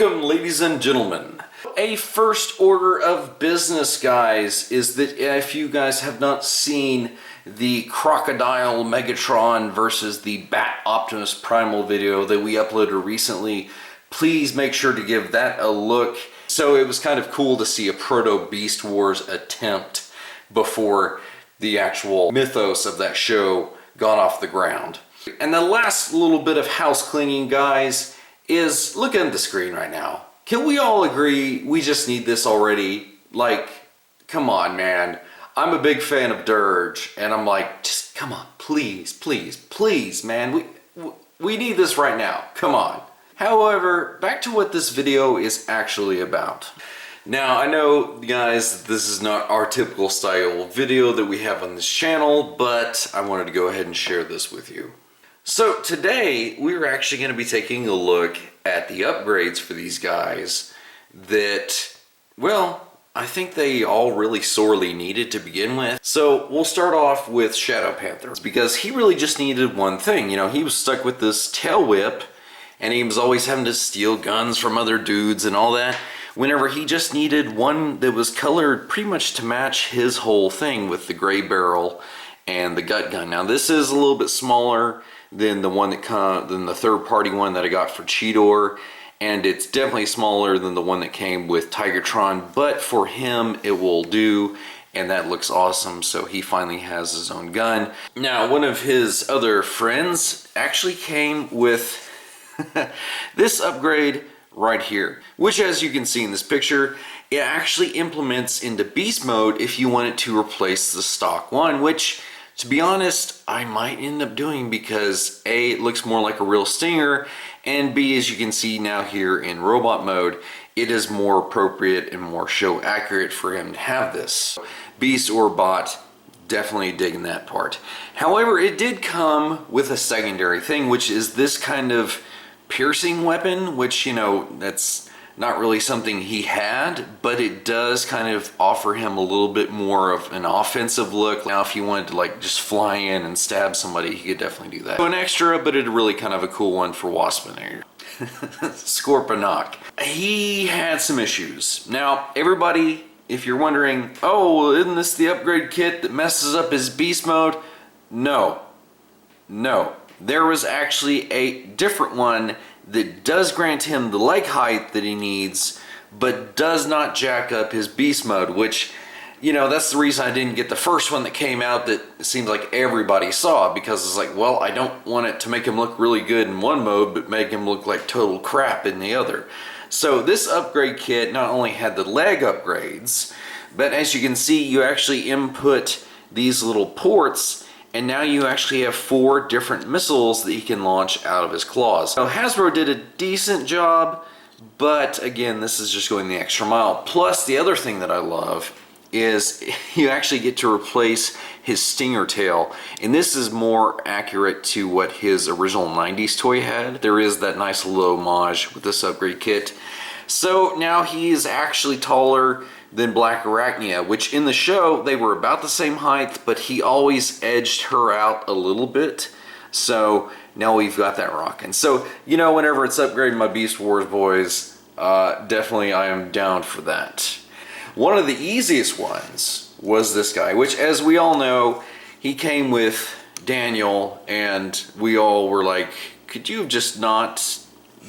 Welcome, ladies and gentlemen. A first order of business, guys, is that if you guys have not seen the Crocodile Megatron versus the Bat Optimus Primal video that we uploaded recently, please make sure to give that a look. So it was kind of cool to see a Proto Beast Wars attempt before the actual mythos of that show got off the ground. And the last little bit of house cleaning, guys, is look at the screen right now. Can we all agree we just need this already? Like, come on, man. I'm a big fan of Dirge, and I'm like, just come on, please, please, please, man. We need this right now. Come on. However, back to what this video is actually about. Now, I know, guys, this is not our typical style video that we have on this channel, but I wanted to go ahead and share this with you. So today, we're actually going to be taking a look at the upgrades for these guys that, well, I think they all really sorely needed to begin with. So we'll start off with Shadow Panther, because he really just needed one thing. You know, he was stuck with this tail whip, and he was always having to steal guns from other dudes and all that, whenever he just needed one that was colored pretty much to match his whole thing with the gray barrel and the gut gun. Now this is a little bit smaller than the one that than the third-party one that I got for Cheetor, and it's definitely smaller than the one that came with Tigertron, but for him it will do, and that looks awesome. So he finally has his own gun. Now, one of his other friends actually came with this upgrade right here, which, as you can see in this picture, it actually implements into beast mode if you want it to replace the stock one, which, to be honest, I might end up doing, because A, it looks more like a real Stinger, and B, as you can see now here in robot mode, it is more appropriate and more show accurate for him to have this. Beast or bot, definitely digging that part. However, it did come with a secondary thing, which is this kind of piercing weapon, which, you know, that's not really something he had, but it does kind of offer him a little bit more of an offensive look. Now, if you wanted to like just fly in and stab somebody, he could definitely do that. So an extra, but it's really kind of a cool one for Waspinator. Scorponok. He had some issues. Now, everybody, if you're wondering, oh, well, isn't this the upgrade kit that messes up his beast mode? No. No. There was actually a different one that does grant him the leg height that he needs, but does not jack up his beast mode, which, you know, that's the reason I didn't get the first one that came out that it seems like everybody saw, because it's like, well, I don't want it to make him look really good in one mode, but make him look like total crap in the other. So this upgrade kit not only had the leg upgrades, but as you can see, you actually input these little ports, and now you actually have 4 different missiles that he can launch out of his claws. Now, Hasbro did a decent job, but again, this is just going the extra mile. Plus, the other thing that I love is you actually get to replace his stinger tail, and this is more accurate to what his original 90s toy had. There is that nice little homage with this upgrade kit. So now he is actually taller than Black Arachnia, which in the show they were about the same height, but he always edged her out a little bit. So now we've got that rocking. So, you know, whenever it's upgrading my Beast Wars boys, definitely I am down for that. One of the easiest ones was this guy, which, as we all know, he came with Daniel, and we all were like, could you have just not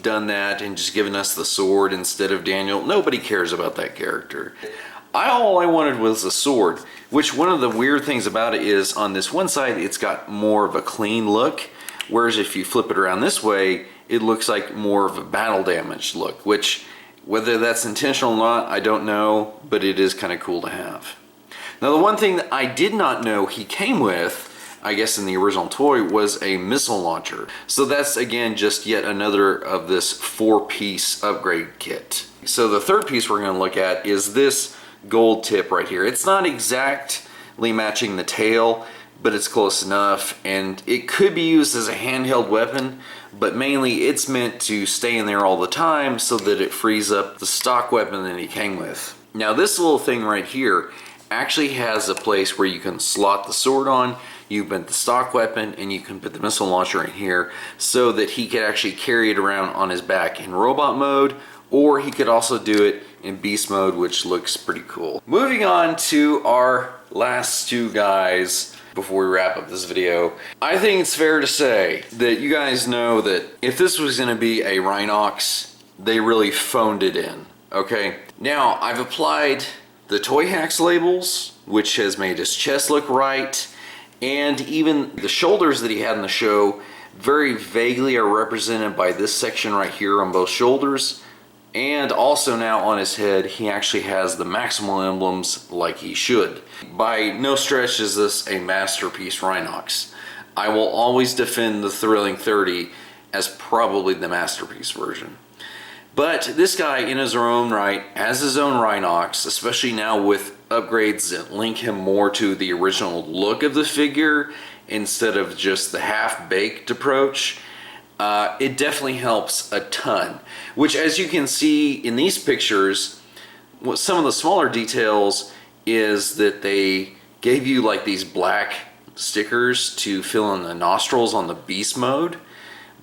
done that and just given us the sword instead of Daniel? Nobody cares about that character. All I wanted was the sword, which one of the weird things about it is on this one side it's got more of a clean look, whereas if you flip it around this way it looks like more of a battle damaged look, which, whether that's intentional or not, I don't know, but it is kind of cool to have. Now, the one thing that I did not know he came with, I guess in the original toy, was a missile launcher. So that's, again, just yet another of this 4-piece upgrade kit. So the third piece we're going to look at is this gold tip right here. It's not exactly matching the tail, but it's close enough, and it could be used as a handheld weapon, but mainly it's meant to stay in there all the time so that it frees up the stock weapon that he came with. Now, this little thing right here actually has a place where you can slot the sword on, you put the stock weapon, and you can put the missile launcher in here so that he could actually carry it around on his back in robot mode, or he could also do it in beast mode, which looks pretty cool. Moving on to our last two guys before we wrap up this video. I think it's fair to say that you guys know that if this was going to be a Rhinox, they really phoned it in, okay? Now, I've applied the Toy Hacks labels, which has made his chest look right, and even the shoulders that he had in the show very vaguely are represented by this section right here on both shoulders. And also now on his head, he actually has the maximal emblems like he should. By no stretch is this a masterpiece Rhinox. I will always defend the Thrilling 30 as probably the masterpiece version. But this guy in his own right has his own Rhinox, especially now with upgrades that link him more to the original look of the figure instead of just the half-baked approach. It definitely helps a ton, which, as you can see in these pictures, what some of the smaller details is that they gave you like these black stickers to fill in the nostrils on the beast mode,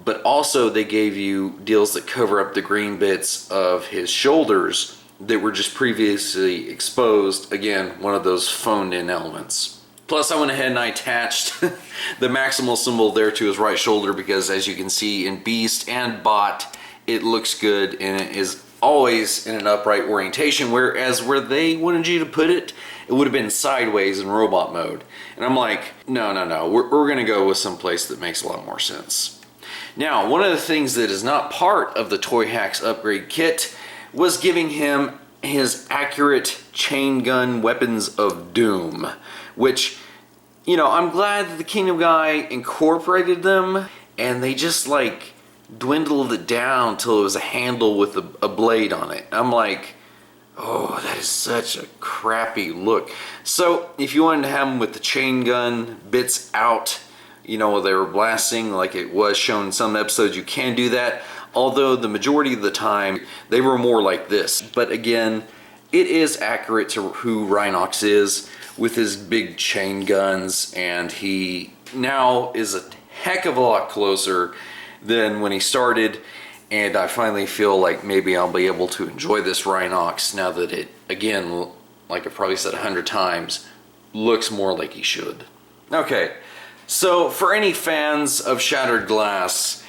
but also they gave you deals that cover up the green bits of his shoulders that were just previously exposed. Again, one of those phoned in elements. Plus, I went ahead and I attached the maximal symbol there to his right shoulder because, as you can see in Beast and Bot, it looks good and it is always in an upright orientation, whereas where they wanted you to put it, it would have been sideways in robot mode. And I'm like, no, we're going to go with some place that makes a lot more sense. Now, one of the things that is not part of the Toy Hacks upgrade kit was giving him his accurate chain gun weapons of doom, which, you know, I'm glad that the Kingdom guy incorporated them and they just like dwindled it down till it was a handle with a blade on it. I'm like, oh, that is such a crappy look. So if you wanted to have them with the chain gun bits out, you know, they were blasting like it was shown in some episodes, you can do that. Although the majority of the time they were more like this. But again, it is accurate to who Rhinox is with his big chain guns, and he now is a heck of a lot closer than when he started, and I finally feel like maybe I'll be able to enjoy this Rhinox now that it, again, like I've probably said 100 times, looks more like he should. Okay, so for any fans of Shattered Glass,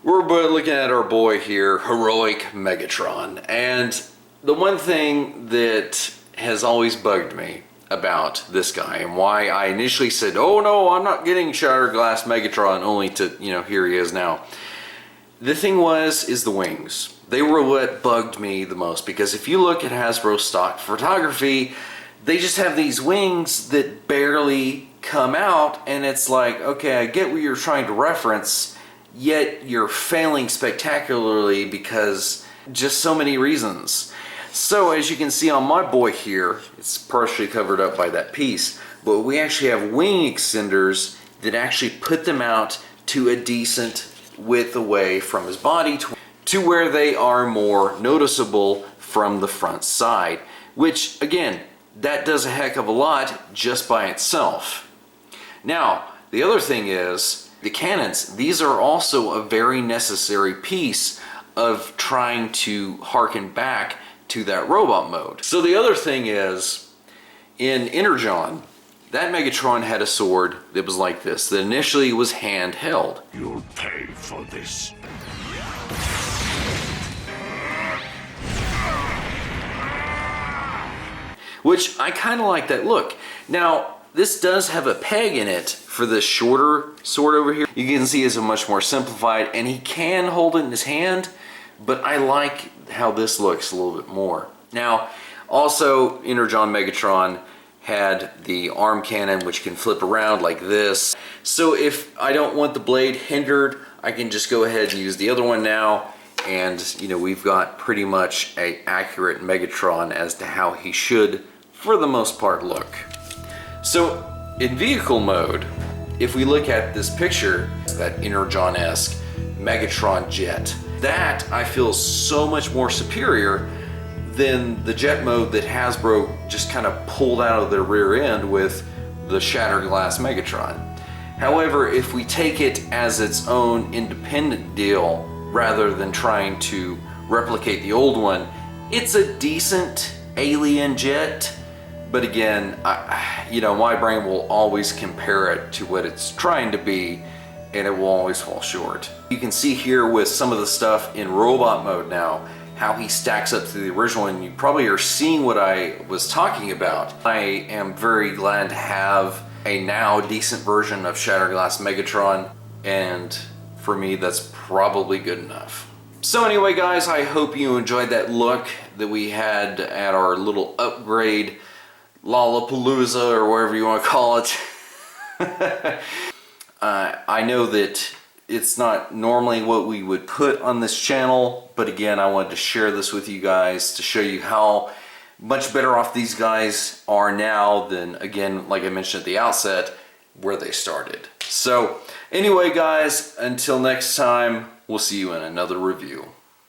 we're looking at our boy here, Heroic Megatron, and the one thing that has always bugged me about this guy and why I initially said, oh no, I'm not getting Shattered Glass Megatron, only to, you know, here he is now. The thing is the wings. They were what bugged me the most, because if you look at Hasbro stock photography, they just have these wings that barely come out, and it's like, okay, I get what you're trying to reference, yet you're failing spectacularly because just so many reasons. So as you can see on my boy here, it's partially covered up by that piece, but we actually have wing extenders that actually put them out to a decent width away from his body to where they are more noticeable from the front side, which again, that does a heck of a lot just by itself. Now, the other thing is the cannons. These are also a very necessary piece of trying to harken back to that robot mode. So the other thing is, in Energon, that Megatron had a sword that was like this, that initially was handheld. You'll pay for this. Which I kind of like that look. Now, this does have a peg in it for the shorter sword over here. You can see it's a much more simplified, and he can hold it in his hand, but I like how this looks a little bit more. Now, also, Energon Megatron had the arm cannon, which can flip around like this. So if I don't want the blade hindered, I can just go ahead and use the other one now, and you know, we've got pretty much an accurate Megatron as to how he should, for the most part, look. So in vehicle mode, if we look at this picture, that Energon-esque Megatron jet, that I feel is so much more superior than the jet mode that Hasbro just kind of pulled out of their rear end with the Shattered Glass Megatron. However, if we take it as its own independent deal rather than trying to replicate the old one. It's a decent alien jet, but again, my brain will always compare it to what it's trying to be, and it will always fall short. You can see here with some of the stuff in robot mode now, how he stacks up to the original, and you probably are seeing what I was talking about. I am very glad to have a now decent version of Shatterglass Megatron, and for me that's probably good enough. So anyway guys, I hope you enjoyed that look that we had at our little upgrade Lalapooza, or whatever you want to call it. I know that it's not normally what we would put on this channel, but again, I wanted to share this with you guys to show you how much better off these guys are now than, again, like I mentioned at the outset, where they started. So anyway guys, until next time, we'll see you in another review.